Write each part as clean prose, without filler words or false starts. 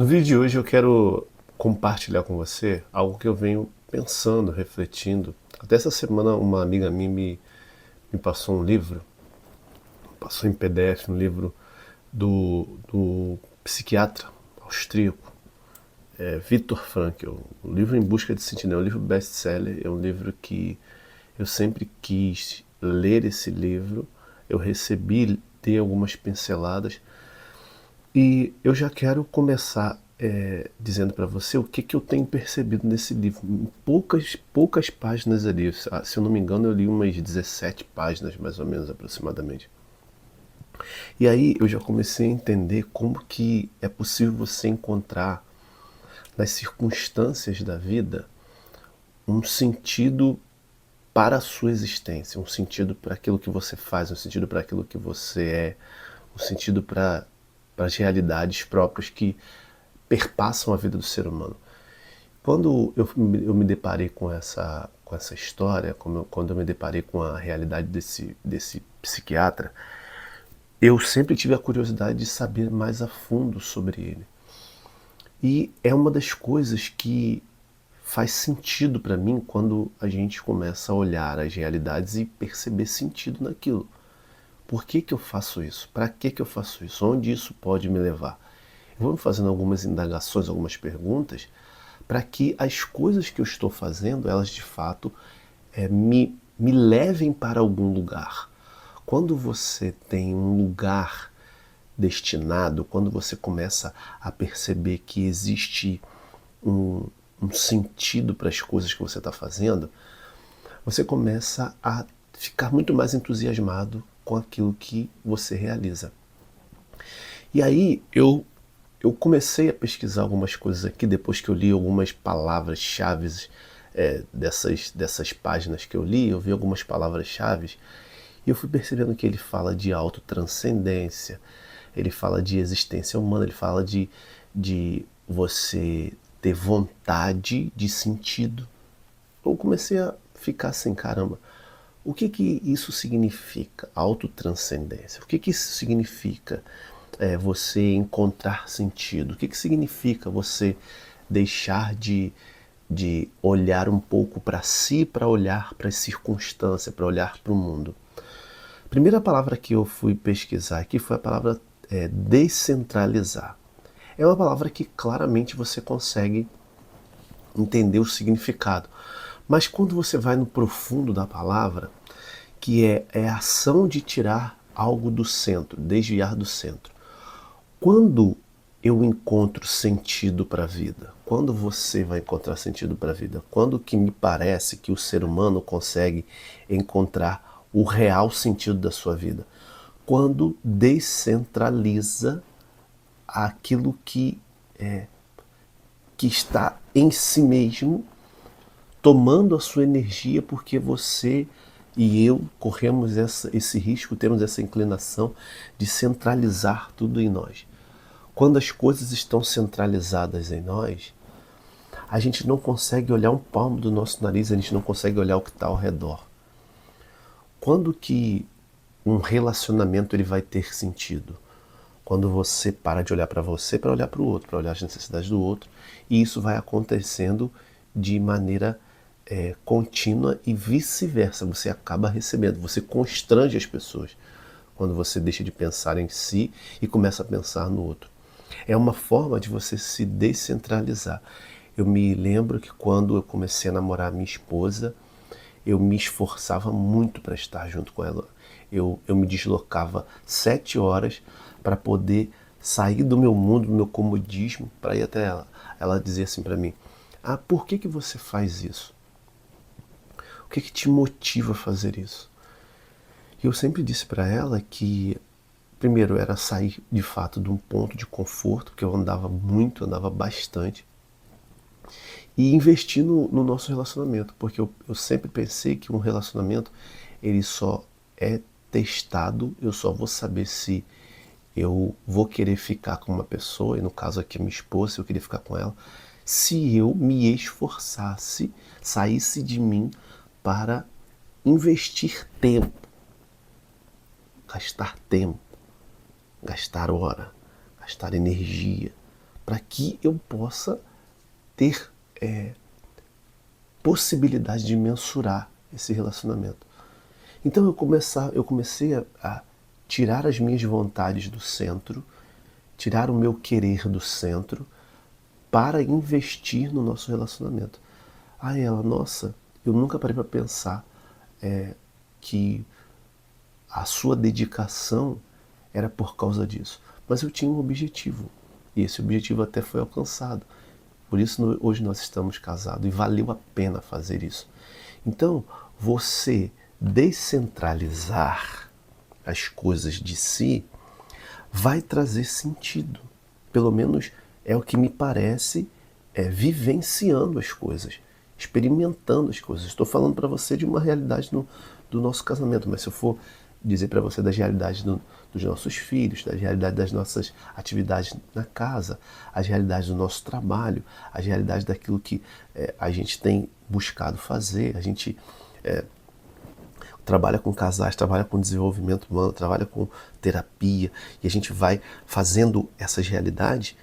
No vídeo de hoje eu quero compartilhar com você algo que eu venho pensando, refletindo. Até essa semana uma amiga minha me passou um livro, passou em PDF um livro do psiquiatra austríaco, Viktor Frankl. O livro Em Busca de Sentido é um livro best-seller, é um livro que eu sempre quis ler esse livro. Eu recebi, dei algumas pinceladas e eu já quero começar dizendo para você o que eu tenho percebido nesse livro. Em poucas páginas ali, se eu não me engano, eu li umas 17 páginas, mais ou menos, aproximadamente. E aí eu já comecei a entender como que é possível você encontrar nas circunstâncias da vida um sentido para a sua existência, um sentido para aquilo que você faz, um sentido para aquilo que você é, um sentido para as realidades próprias que perpassam a vida do ser humano. Quando eu me deparei com essa história, quando eu me deparei com a realidade desse psiquiatra, eu sempre tive a curiosidade de saber mais a fundo sobre ele. E é uma das coisas que faz sentido para mim quando a gente começa a olhar as realidades e perceber sentido naquilo. Por que que eu faço isso? Para que eu faço isso? Onde isso pode me levar? Eu vou fazendo algumas indagações, algumas perguntas, para que as coisas que eu estou fazendo, elas de fato me levem para algum lugar. Quando você tem um lugar destinado, quando você começa a perceber que existe um, um sentido para as coisas que você está fazendo, você começa a ficar muito mais entusiasmado com aquilo que você realiza. E aí eu comecei a pesquisar algumas coisas aqui depois que eu li algumas palavras-chave dessas páginas que eu li. Eu vi algumas palavras-chave e eu fui percebendo que ele fala de autotranscendência, ele fala de existência humana, ele fala de você ter vontade de sentido. Eu comecei a ficar assim, caramba, o que que isso significa? Autotranscendência. O que que isso significa? Você encontrar sentido. O que que significa você deixar de olhar um pouco para si, para olhar para as circunstâncias, para olhar para o mundo? A primeira palavra que eu fui pesquisar aqui foi a palavra descentralizar. É uma palavra que claramente você consegue entender o significado. Mas quando você vai no profundo da palavra, que é a ação de tirar algo do centro, desviar do centro. Quando eu encontro sentido para a vida? Quando você vai encontrar sentido para a vida? Quando que me parece que o ser humano consegue encontrar o real sentido da sua vida? Quando descentraliza aquilo que está em si mesmo, tomando a sua energia, porque você e eu corremos esse risco, temos essa inclinação de centralizar tudo em nós. Quando as coisas estão centralizadas em nós, a gente não consegue olhar um palmo do nosso nariz, a gente não consegue olhar o que está ao redor. Quando que um relacionamento ele vai ter sentido? Quando você para de olhar para você para olhar para o outro, para olhar as necessidades do outro, e isso vai acontecendo de maneira contínua e vice-versa. Você acaba recebendo, você constrange as pessoas quando você deixa de pensar em si e começa a pensar no outro. É uma forma de você se descentralizar. Eu me lembro que quando eu comecei a namorar minha esposa, eu me esforçava muito para estar junto com ela. Eu me deslocava 7 horas para poder sair do meu mundo, do meu comodismo, para ir até ela. Ela dizia assim para mim: "Ah, por que que você faz isso? O que que te motiva a fazer isso?" E eu sempre disse para ela que primeiro era sair de fato de um ponto de conforto, porque eu andava muito, andava bastante, e investir no nosso relacionamento, porque eu sempre pensei que um relacionamento ele só é testado, eu só vou saber se eu vou querer ficar com uma pessoa, e no caso aqui minha esposa, eu queria ficar com ela, se eu me esforçasse, saísse de mim para investir tempo, gastar hora, gastar energia para que eu possa ter possibilidade de mensurar esse relacionamento. Então eu comecei a tirar as minhas vontades do centro, tirar o meu querer do centro, para investir no nosso relacionamento. Aí ela, nossa, eu nunca parei para pensar que a sua dedicação era por causa disso. Mas eu tinha um objetivo, e esse objetivo até foi alcançado. Por isso hoje nós estamos casados, e valeu a pena fazer isso. Então, você descentralizar as coisas de si vai trazer sentido. Pelo menos é o que me parece, vivenciando as coisas, experimentando as coisas. Estou falando para você de uma realidade do nosso casamento, mas se eu for dizer para você das realidades dos nossos filhos, das realidades das nossas atividades na casa, as realidades do nosso trabalho, as realidades daquilo que a gente tem buscado fazer. A gente trabalha com casais, trabalha com desenvolvimento humano, trabalha com terapia, e a gente vai fazendo essas realidades,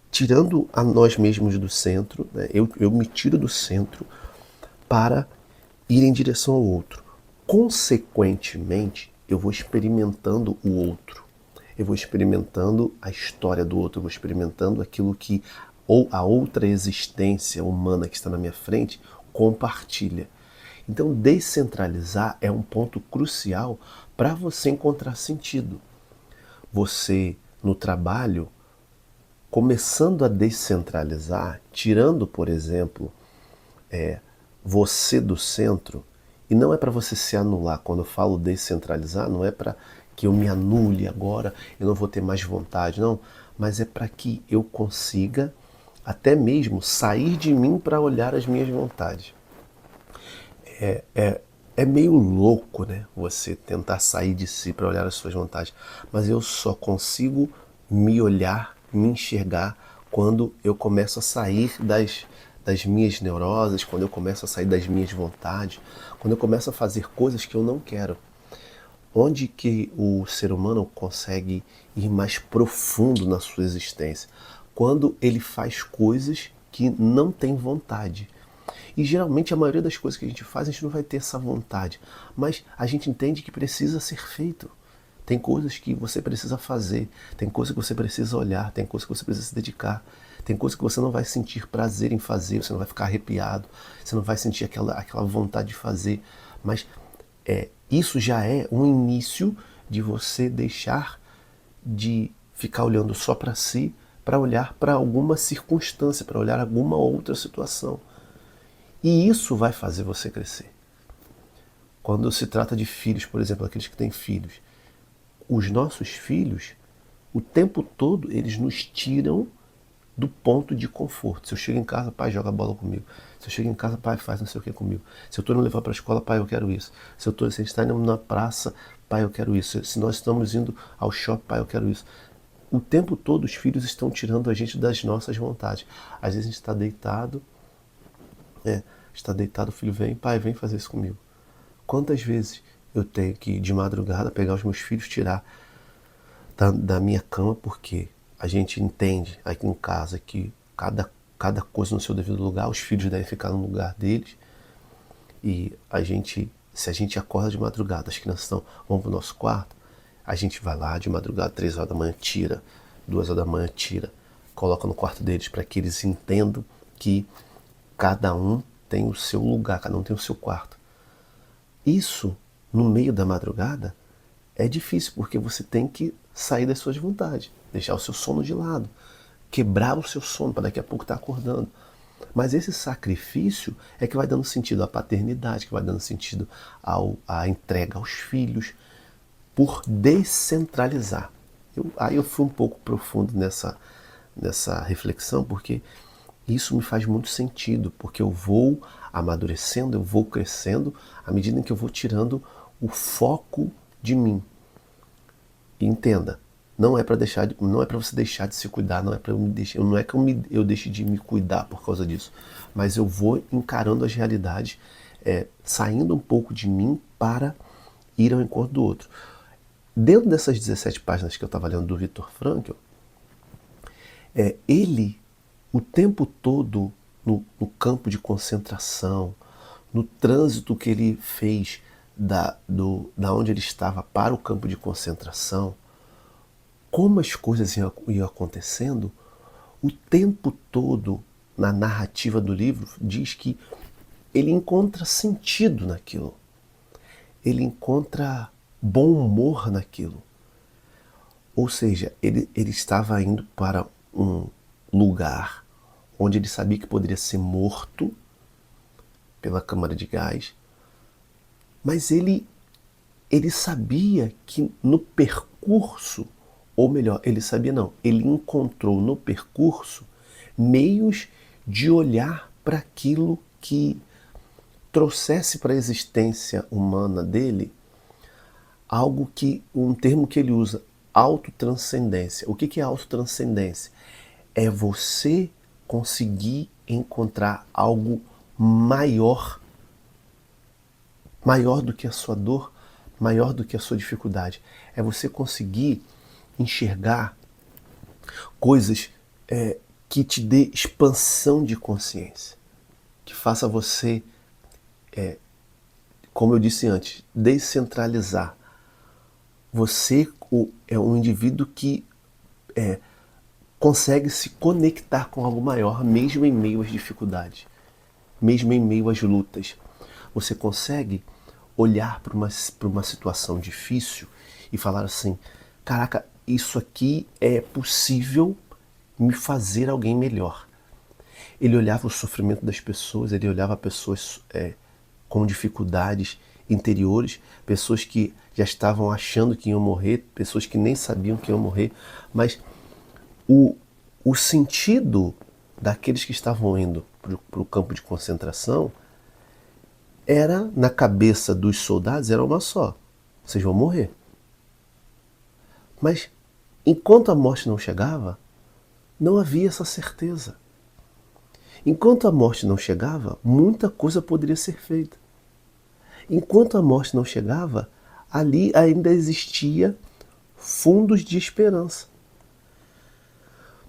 tirando a nós mesmos do centro, né? Eu me tiro do centro para ir em direção ao outro. Consequentemente, eu vou experimentando o outro. Eu vou experimentando a história do outro, eu vou experimentando aquilo que ou a outra existência humana que está na minha frente compartilha. Então, descentralizar é um ponto crucial para você encontrar sentido. Você, no trabalho, começando a descentralizar, tirando, por exemplo, você do centro, e não é para você se anular. Quando eu falo descentralizar, não é para que eu me anule agora, eu não vou ter mais vontade, não. Mas é para que eu consiga até mesmo sair de mim para olhar as minhas vontades. É meio louco, né? Você tentar sair de si para olhar as suas vontades. Mas eu só consigo me olhar, me enxergar quando eu começo a sair das minhas neuroses, quando eu começo a sair das minhas vontades, quando eu começo a fazer coisas que eu não quero. Onde que o ser humano consegue ir mais profundo na sua existência? Quando ele faz coisas que não tem vontade. E geralmente a maioria das coisas que a gente faz, a gente não vai ter essa vontade. Mas a gente entende que precisa ser feito. Tem coisas que você precisa fazer, tem coisas que você precisa olhar, tem coisas que você precisa se dedicar. Tem coisas que você não vai sentir prazer em fazer, você não vai ficar arrepiado, você não vai sentir aquela vontade de fazer. Mas isso já é um início de você deixar de ficar olhando só para si, para olhar para alguma circunstância, para olhar alguma outra situação. E isso vai fazer você crescer. Quando se trata de filhos, por exemplo, aqueles que têm filhos, os nossos filhos, o tempo todo, eles nos tiram do ponto de conforto. Se eu chego em casa, pai, joga bola comigo. Se eu chego em casa, pai, faz não sei o que comigo. Se eu estou indo levar para a escola, pai, eu quero isso. Se a gente está indo na praça, pai, eu quero isso. Se nós estamos indo ao shopping, pai, eu quero isso. O tempo todo os filhos estão tirando a gente das nossas vontades. Às vezes a gente está deitado, o filho vem, pai, vem fazer isso comigo. Quantas vezes eu tenho que, de madrugada, pegar os meus filhos, tirar da minha cama, porque a gente entende aqui em casa que cada coisa no seu devido lugar, os filhos devem ficar no lugar deles. E se a gente acorda de madrugada, as crianças vão para o nosso quarto, a gente vai lá de madrugada, 3 horas da manhã, tira, 2 horas da manhã, tira, coloca no quarto deles para que eles entendam que cada um tem o seu lugar, cada um tem o seu quarto. Isso, no meio da madrugada, é difícil, porque você tem que sair das suas vontades, deixar o seu sono de lado, quebrar o seu sono para daqui a pouco estar acordando. Mas esse sacrifício é que vai dando sentido à paternidade, que vai dando sentido à entrega aos filhos, por descentralizar. Aí eu fui um pouco profundo nessa reflexão, porque isso me faz muito sentido, porque eu vou amadurecendo, eu vou crescendo, à medida em que eu vou tirando o foco de mim. E entenda, não é para você deixar de se cuidar, não é que eu deixe de me cuidar por causa disso, mas eu vou encarando as realidades, saindo um pouco de mim para ir ao encontro do outro. Dentro dessas 17 páginas que eu estava lendo do Viktor Frankl, ele, o tempo todo, no campo de concentração, no trânsito que ele fez da onde ele estava para o campo de concentração, como as coisas iam acontecendo, o tempo todo na narrativa do livro diz que ele encontra sentido naquilo, ele encontra bom humor naquilo. Ou seja, ele estava indo para um lugar onde ele sabia que poderia ser morto pela câmara de gás, mas ele sabia que no percurso, ou melhor, ele sabia não, ele encontrou no percurso meios de olhar para aquilo que trouxesse para a existência humana dele algo que, um termo que ele usa, autotranscendência. O que é autotranscendência? É você conseguir encontrar algo maior do que a sua dor, maior do que a sua dificuldade. É você conseguir enxergar coisas que te dê expansão de consciência, que faça você, como eu disse antes, descentralizar. Você é um indivíduo que consegue se conectar com algo maior, mesmo em meio às dificuldades, mesmo em meio às lutas. Você consegue olhar para uma situação difícil e falar assim, caraca, isso aqui é possível me fazer alguém melhor. Ele olhava o sofrimento das pessoas, ele olhava pessoas com dificuldades interiores, pessoas que já estavam achando que iam morrer, pessoas que nem sabiam que iam morrer, mas o sentido daqueles que estavam indo para o campo de concentração era, na cabeça dos soldados, era uma só: vocês vão morrer. Mas enquanto a morte não chegava, não havia essa certeza. Enquanto a morte não chegava, muita coisa poderia ser feita. Enquanto a morte não chegava, ali ainda existia fundos de esperança.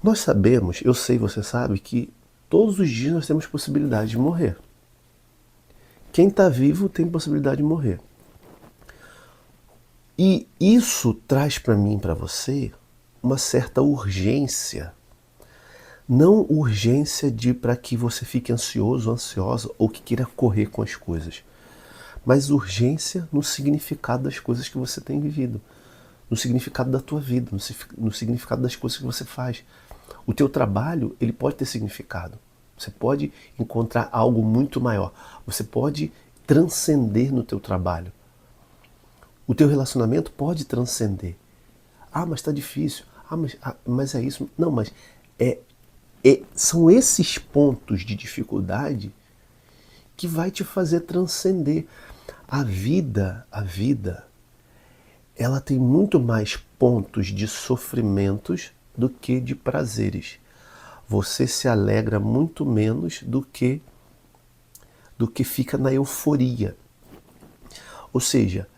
Nós sabemos, eu sei, você sabe, que todos os dias nós temos possibilidade de morrer. Quem está vivo tem possibilidade de morrer. E isso traz para mim, para você, uma certa urgência. Não urgência para que você fique ansioso, ansiosa ou que queira correr com as coisas, mas urgência no significado das coisas que você tem vivido, no significado da tua vida, no significado das coisas que você faz. O teu trabalho, ele pode ter significado. Você pode encontrar algo muito maior. Você pode transcender no teu trabalho. O teu relacionamento pode transcender. Ah, mas está difícil. Mas é isso. Não, mas são esses pontos de dificuldade que vai te fazer transcender. A vida, ela tem muito mais pontos de sofrimentos do que de prazeres. Você se alegra muito menos do que fica na euforia. Ou seja,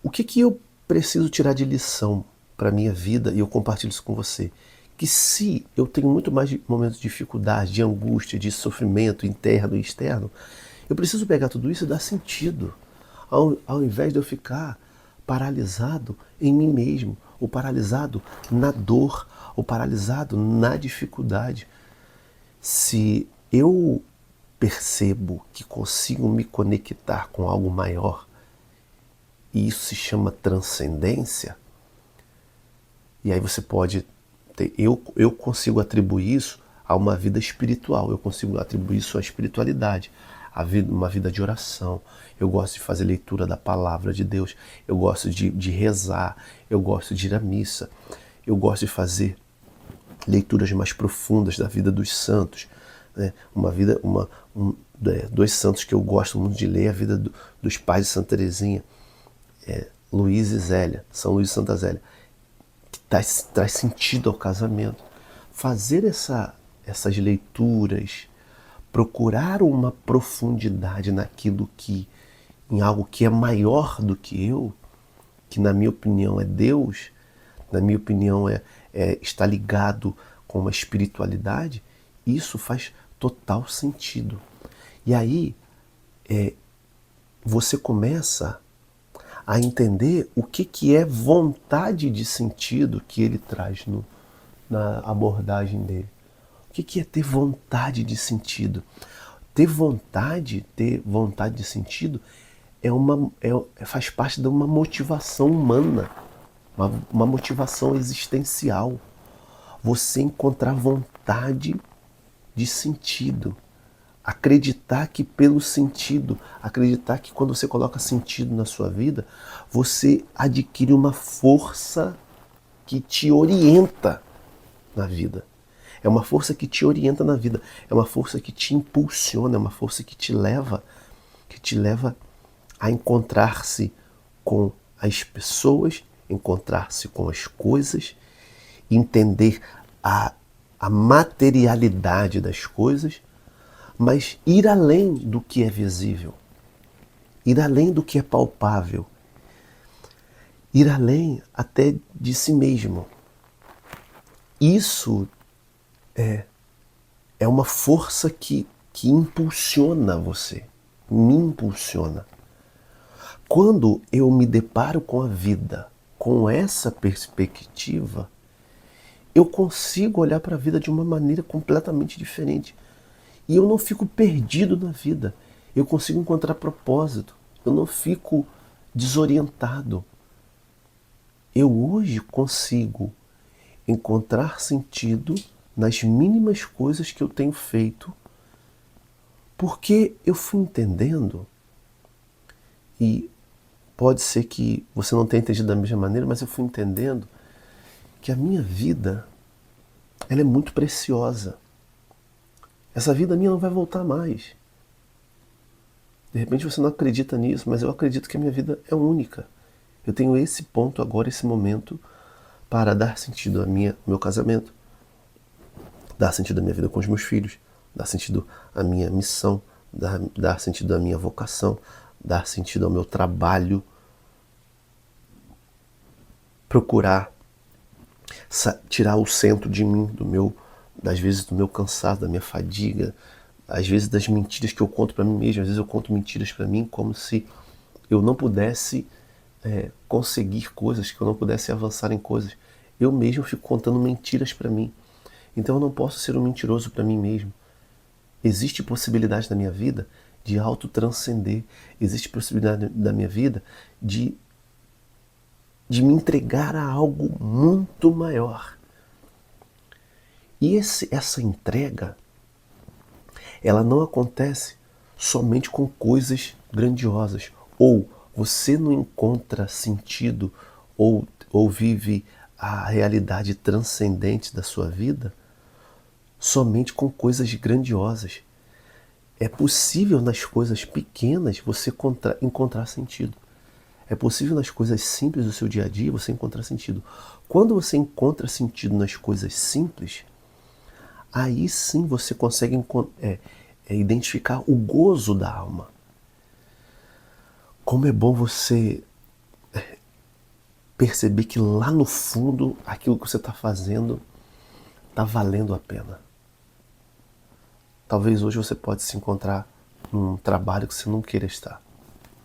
o que eu preciso tirar de lição para a minha vida, e eu compartilho isso com você, que se eu tenho muito mais momentos de dificuldade, de angústia, de sofrimento interno e externo, eu preciso pegar tudo isso e dar sentido, ao invés de eu ficar paralisado em mim mesmo, ou paralisado na dor, ou paralisado na dificuldade. Se eu percebo que consigo me conectar com algo maior, e isso se chama transcendência, e aí você pode ter, eu consigo atribuir isso a uma vida espiritual, eu consigo atribuir isso à espiritualidade, uma vida de oração. Eu gosto de fazer leitura da palavra de Deus, eu gosto de rezar, eu gosto de ir à missa, eu gosto de fazer leituras mais profundas da vida dos santos, né? Dois santos que eu gosto muito de ler, a vida dos pais de Santa Teresinha, Luís e Zélia, São Luís e Santa Zélia, que traz sentido ao casamento. Fazer essas leituras, procurar uma profundidade naquilo em algo que é maior do que eu, que na minha opinião é Deus, na minha opinião está ligado com uma espiritualidade, isso faz total sentido. E aí você começa a entender o que é vontade de sentido que ele traz na abordagem dele. O que é ter vontade de sentido? Ter vontade de sentido faz parte de uma motivação humana, uma motivação existencial. Você encontrar vontade de sentido. Acreditar que pelo sentido, acreditar que quando você coloca sentido na sua vida, você adquire uma força que te orienta na vida. É uma força que te orienta na vida, é uma força que te impulsiona, é uma força que te leva a encontrar-se com as pessoas, encontrar-se com as coisas, entender a materialidade das coisas, mas ir além do que é visível, ir além do que é palpável, ir além até de si mesmo. Isso é uma força que impulsiona você, me impulsiona. Quando eu me deparo com a vida com essa perspectiva, eu consigo olhar para a vida de uma maneira completamente diferente. E eu não fico perdido na vida. Eu consigo encontrar propósito. Eu não fico desorientado. Eu hoje consigo encontrar sentido nas mínimas coisas que eu tenho feito, porque eu fui entendendo, e pode ser que você não tenha entendido da mesma maneira, mas eu fui entendendo que a minha vida, ela é muito preciosa. Essa vida minha não vai voltar mais. De repente você não acredita nisso, mas eu acredito que a minha vida é única. Eu tenho esse ponto agora, esse momento, para dar sentido ao meu casamento, dar sentido à minha vida com os meus filhos, dar sentido à minha missão, dar sentido à minha vocação, dar sentido ao meu trabalho, procurar tirar o centro de mim, às vezes do meu cansaço, da minha fadiga, às vezes das mentiras que eu conto para mim mesmo. Às vezes eu conto mentiras para mim como se eu não pudesse conseguir coisas, que eu não pudesse avançar em coisas. Eu mesmo fico contando mentiras para mim. Então eu não posso ser um mentiroso para mim mesmo. Existe possibilidade na minha vida de autotranscender. Existe possibilidade da minha vida de me entregar a algo muito maior. E essa entrega, ela não acontece somente com coisas grandiosas. Ou você não encontra sentido ou vive a realidade transcendente da sua vida somente com coisas grandiosas. É possível nas coisas pequenas você encontrar sentido. É possível nas coisas simples do seu dia a dia você encontrar sentido. Quando você encontra sentido nas coisas simples, aí sim você consegue identificar o gozo da alma. Como é bom você perceber que lá no fundo aquilo que você está fazendo está valendo a pena. Talvez hoje você pode se encontrar num trabalho que você não queira estar.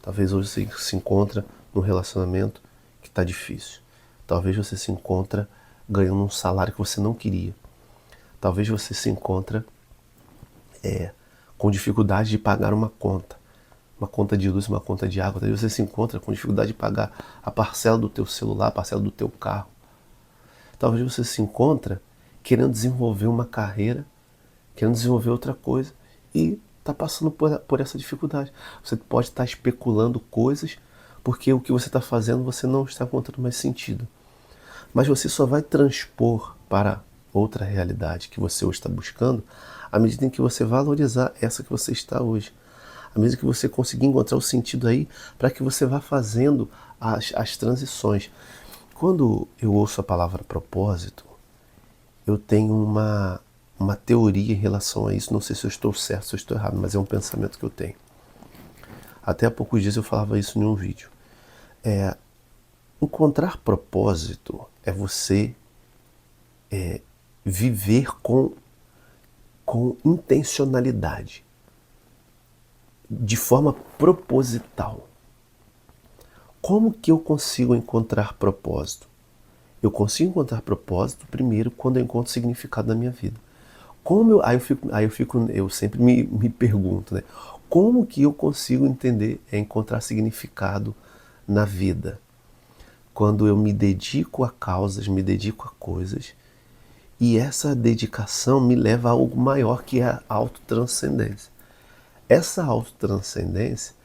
Talvez hoje você se encontra num relacionamento que está difícil. Talvez você se encontra ganhando um salário que você não queria. Talvez você se encontra com dificuldade de pagar uma conta de luz, uma conta de água. Talvez você se encontra com dificuldade de pagar a parcela do teu celular, a parcela do teu carro. Talvez você se encontra querendo desenvolver uma carreira, querendo desenvolver outra coisa e está passando por essa dificuldade. Você pode estar especulando coisas porque o que você está fazendo você não está encontrando mais sentido. Mas você só vai transpor para outra realidade que você hoje está buscando à medida em que você valorizar essa que você está hoje. À medida que você conseguir encontrar o sentido aí para que você vá fazendo as transições. Quando eu ouço a palavra propósito, eu tenho uma teoria em relação a isso. Não sei se eu estou certo, se eu estou errado, mas é um pensamento que eu tenho. Até há poucos dias eu falava isso em um vídeo. Encontrar propósito é você viver com intencionalidade, de forma proposital. Como que eu consigo encontrar propósito? Eu consigo encontrar propósito primeiro quando eu encontro significado na minha vida. Eu sempre me pergunto, né? Como que eu consigo encontrar significado na vida? Quando eu me dedico a causas, me dedico a coisas, e essa dedicação me leva a algo maior, que é a autotranscendência. Essa autotranscendência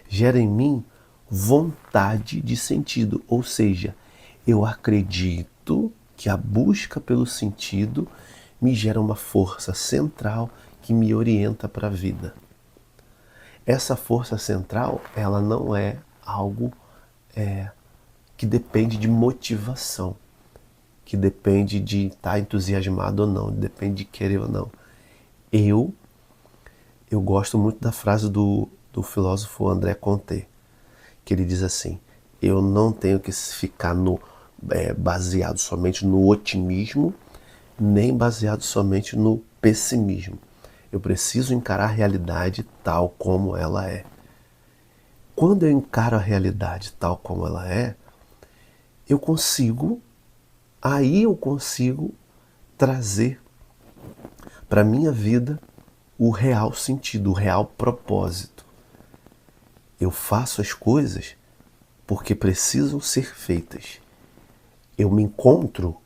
gera em mim vontade de sentido, ou seja, eu acredito que a busca pelo sentido me gera uma força central que me orienta para a vida. Essa força central, ela não é algo que depende de motivação, que depende de estar entusiasmado ou não, depende de querer ou não. Eu gosto muito da frase do filósofo André Comte, que ele diz assim: eu não tenho que ficar baseado somente no otimismo, nem baseado somente no pessimismo. Eu preciso encarar a realidade tal como ela é. Quando eu encaro a realidade tal como ela é, eu consigo trazer para a minha vida o real sentido, o real propósito. Eu faço as coisas porque precisam ser feitas. Eu me encontro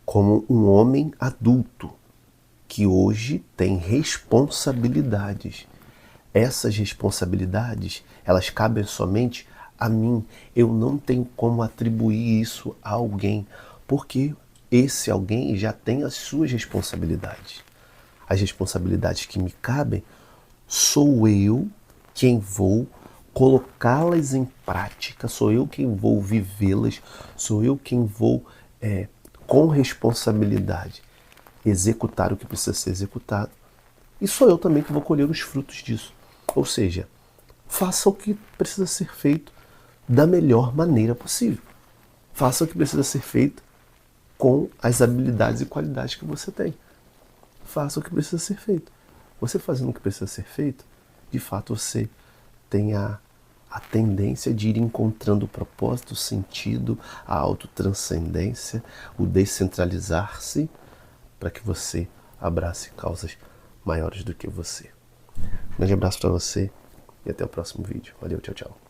como um homem adulto que hoje tem responsabilidades. Essas responsabilidades, elas cabem somente a mim. Eu não tenho como atribuir isso a alguém, porque esse alguém já tem as suas responsabilidades. As responsabilidades que me cabem, sou eu quem vou colocá-las em prática, sou eu quem vou vivê-las, sou eu quem vou, com responsabilidade, executar o que precisa ser executado. E sou eu também que vou colher os frutos disso. Ou seja, faça o que precisa ser feito da melhor maneira possível. Faça o que precisa ser feito com as habilidades e qualidades que você tem. Faça o que precisa ser feito. Você fazendo o que precisa ser feito, de fato você tem a tendência de ir encontrando o propósito, o sentido, a autotranscendência, o descentralizar-se, para que você abrace causas maiores do que você. Um grande abraço para você e até o próximo vídeo. Valeu, tchau, tchau.